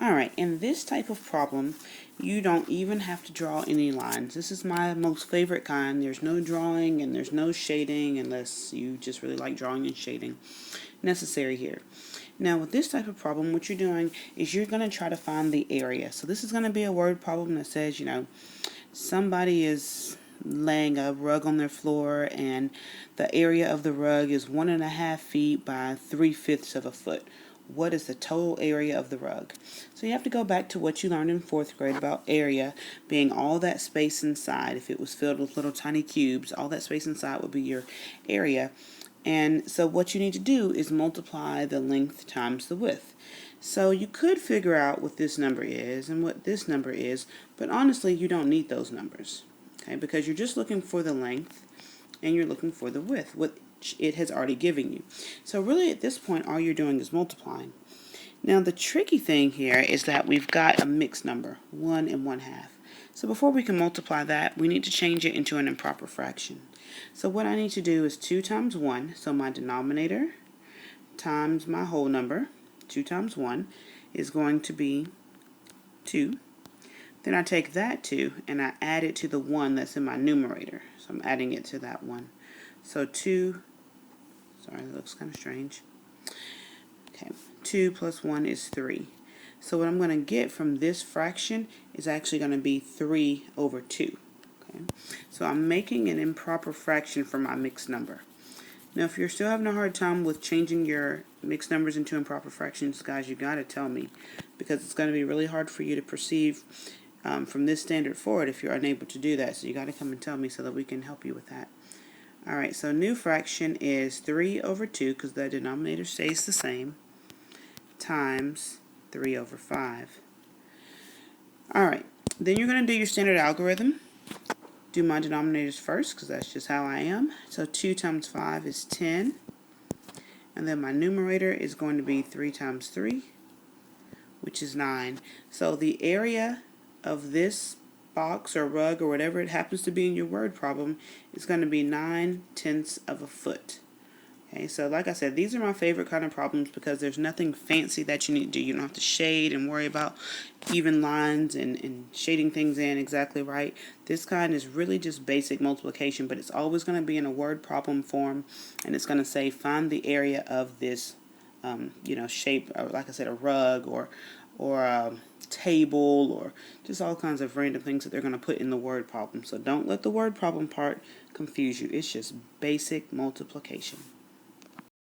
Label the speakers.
Speaker 1: Alright, in this type of problem, you don't even have to draw any lines. This is my most favorite kind. There's no drawing and there's no shading unless you just really like drawing and shading necessary here. Now with this type of problem, what you're doing is you're going to try to find the area. So this is going to be a word problem that says, somebody is laying a rug on their floor and the area of the rug is 1.5 feet by 3/5 of a foot. What is the total area of the rug? So you have to go back to what you learned in 4th grade about area being all that space inside. If it was filled with little tiny cubes, all that space inside would be your area. And so what you need to do is multiply the length times the width. So you could figure out what this number is and what this number is, but honestly you don't need those numbers, okay? Because you're just looking for the length and you're looking for the width, which it has already given you. So really at this point all you're doing is multiplying. Now the tricky thing here is that we've got a mixed number, 1 and 1/2. So before we can multiply that, we need to change it into an improper fraction. So what I need to do is 2 times 1, so my denominator times my whole number, 2 times 1, is going to be 2. Then I take that 2 and I add it to the 1 that's in my numerator. So I'm adding it to that 1. So 2, sorry, that looks kind of strange. Okay, 2 plus 1 is 3. So what I'm going to get from this fraction is actually going to be 3 over 2. Okay, so I'm making an improper fraction for my mixed number. Now if you're still having a hard time with changing your mixed numbers into improper fractions, guys, you got to tell me, because it's going to be really hard for you to perceive from this standard forward if you're unable to do that. So you got to come and tell me so that we can help you with that. Alright, so new fraction is 3 over 2, because the denominator stays the same, times 3 over 5. Alright, then you're going to do your standard algorithm. Do my denominators first, because that's just how I am. So 2 times 5 is 10. And then my numerator is going to be 3 times 3, which is 9. So the area of this box or rug or whatever it happens to be in your word problem is going to be 9/10 of a foot. Okay, so like I said, these are my favorite kind of problems because there's nothing fancy that you need to do. You don't have to shade and worry about even lines and shading things in exactly right. This kind is really just basic multiplication, but it's always going to be in a word problem form, and it's going to say find the area of this shape, or like I said, a rug or a table, or just all kinds of random things that they're going to put in the word problem. So don't let the word problem part confuse you. It's just basic multiplication.